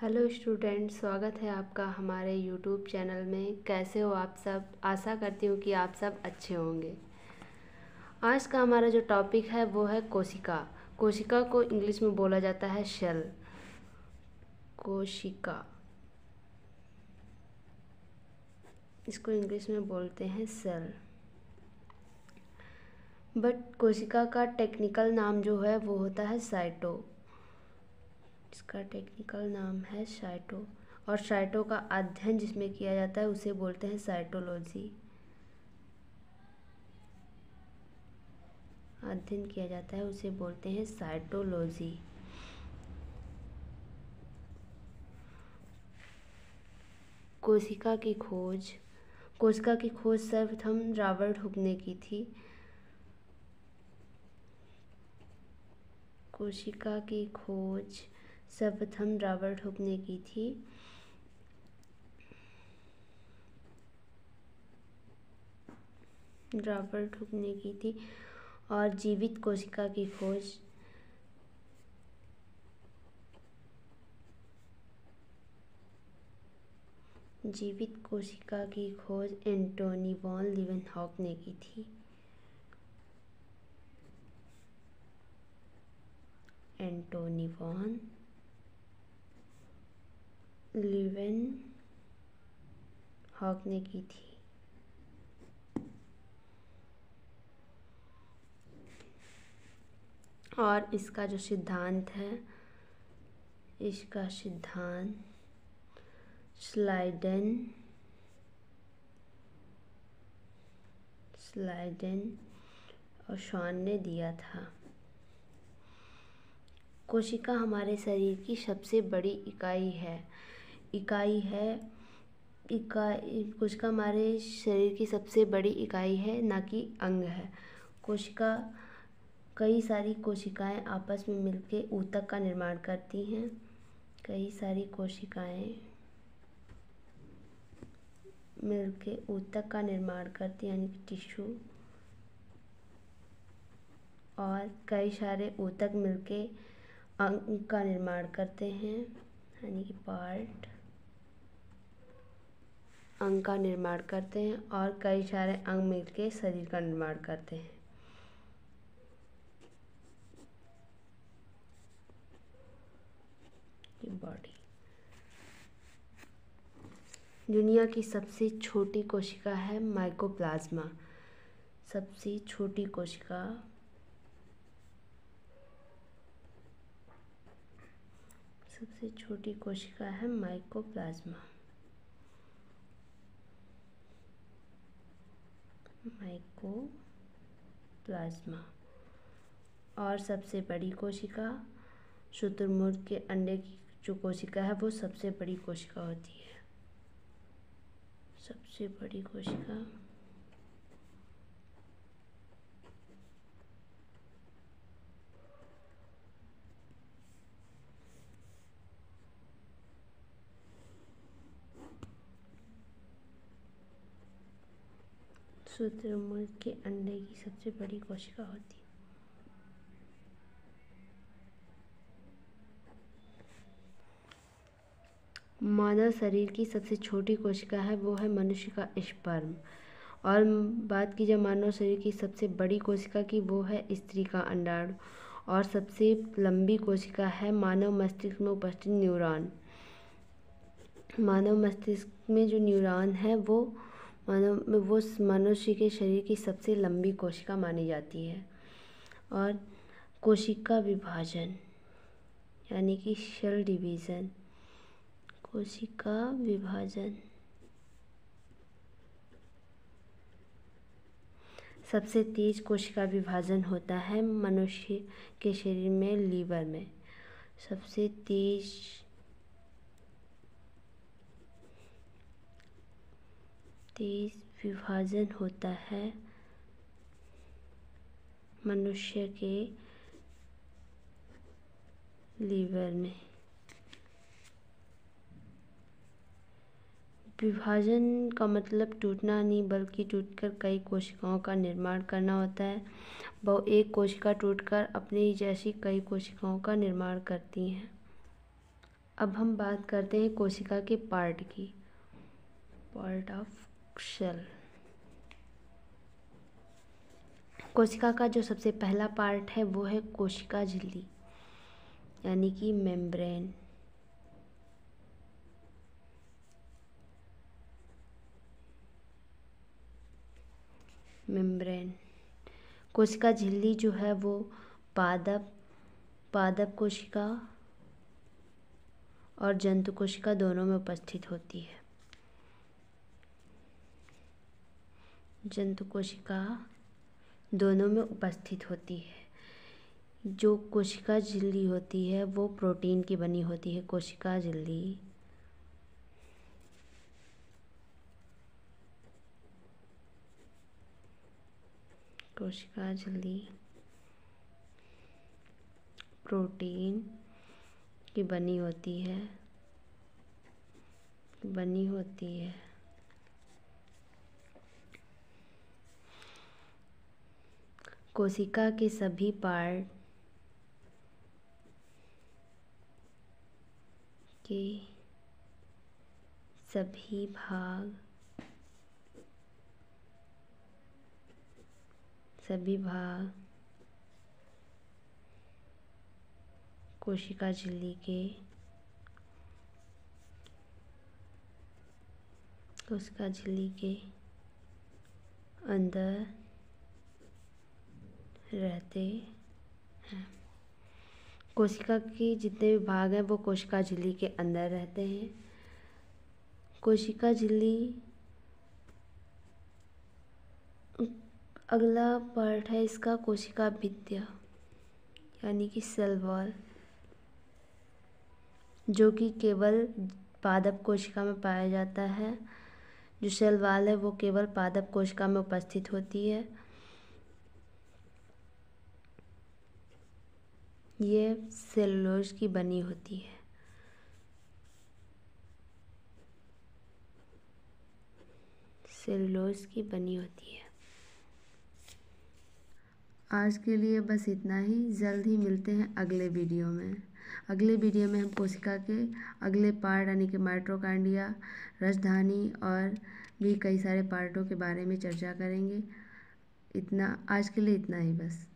Hello student, स्वागत है आपका हमारे यूट्यूब चैनल में। कैसे हो आप सब? आशा करती हूँ कि आप सब अच्छे होंगे। आज का हमारा जो टॉपिक है वो है कोशिका। कोशिका को इंग्लिश में बोला जाता है सेल। कोशिका, इसको इंग्लिश में बोलते हैं सेल। बट कोशिका का टेक्निकल नाम जो है वो होता है साइटो। इसका टेक्निकल नाम है साइटो। और साइटो का अध्ययन जिसमें किया जाता है उसे बोलते हैं साइटोलॉजी। अध्ययन किया जाता है उसे बोलते हैं साइटोलॉजी। कोशिका की खोज सर्वप्रथम रॉबर्ट हुक ने की थी। कोशिका की खोज सर्वप्रथम रॉबर्ट हुक ने की थी। रॉबर्ट हुक ने की थी। और जीवित कोशिका की खोज एंटोनी वॉन लीवेनहॉक ने की थी। एंटोनी वॉन लीवेनहॉक ने की थी। और इसका जो सिद्धांत है, इसका सिद्धांत स्लाइडेन और शॉन ने दिया था। कोशिका हमारे शरीर की सबसे बड़ी कोशिका हमारे शरीर की सबसे बड़ी इकाई है, ना कि अंग है। कई सारी कोशिकाएं आपस में मिलकर ऊतक का निर्माण करती हैं। कई सारी कोशिकाएं मिलकर ऊतक का निर्माण करती हैं, यानी कि टिश्यू। और कई सारे ऊतक मिलके अंग का निर्माण करते हैं, यानी कि पार्ट अंग का निर्माण करते हैं। और कई सारे अंग मिलके शरीर का निर्माण करते हैं। बॉडी। दुनिया की सबसे छोटी कोशिका है माइकोप्लाज्मा। सबसे छोटी कोशिका है माइकोप्लाज्मा। और सबसे बड़ी कोशिका शुतुरमुर्ग के अंडे की जो कोशिका है वो सबसे बड़ी कोशिका होती है। सबसे बड़ी कोशिका शुतुरमुर्ग के अंडे की सबसे बड़ी कोशिका होती है। मानव शरीर की सबसे छोटी कोशिका है वो है मनुष्य का स्पर्म। और बात की जाए मानव शरीर की सबसे बड़ी कोशिका की, वो है स्त्री का अंडाणु। और सबसे लंबी कोशिका है मानव मस्तिष्क में उपस्थित न्यूरॉन। मानव मस्तिष्क में जो न्यूरॉन है वो मनुष्य के शरीर की सबसे लंबी कोशिका मानी जाती है। और कोशिका विभाजन, यानी कि सेल डिवीज़न। कोशिका विभाजन सबसे तेज कोशिका विभाजन होता है मनुष्य के शरीर में लीवर में। सबसे तेज विभाजन होता है मनुष्य के लीवर में। विभाजन का मतलब टूटना नहीं, बल्कि टूटकर कई कोशिकाओं का निर्माण करना होता है। वो एक कोशिका टूटकर अपनी जैसी कई कोशिकाओं का निर्माण करती हैं। अब हम बात करते हैं कोशिका के पार्ट की। Part of cell. कोशिका का जो सबसे पहला पार्ट है वो है कोशिका झिल्ली, यानी कि मेम्ब्रेन। मेम्ब्रेन। कोशिका झिल्ली जो है वो पादप कोशिका और जंतु कोशिका दोनों में उपस्थित होती है। जंतु कोशिका दोनों में उपस्थित होती है। जो कोशिका झिल्ली होती है वो प्रोटीन की बनी होती है। कोशिका झिल्ली प्रोटीन की बनी होती है। कोशिका के सभी पार्ट के सभी भाग कोशिका झिल्ली के अंदर रहते हैं। कोशिका के जितने भी भाग हैं वो कोशिका झिल्ली के अंदर रहते हैं। कोशिका झिल्ली अगला पार्ट है इसका कोशिका भित्तियाँ, यानी कि सेल वॉल, जो कि केवल पादप कोशिका में पाया जाता है। जो सेल वॉल है वो केवल पादप कोशिका में उपस्थित होती है। ये सेलुलोज की बनी होती है। आज के लिए बस इतना ही। जल्द ही मिलते हैं अगले वीडियो में। अगले वीडियो में हम कोशिका के अगले पार्ट यानी कि माइटोकॉन्ड्रिया, राजधानी और भी कई सारे पार्टों के बारे में चर्चा करेंगे। आज के लिए इतना ही बस।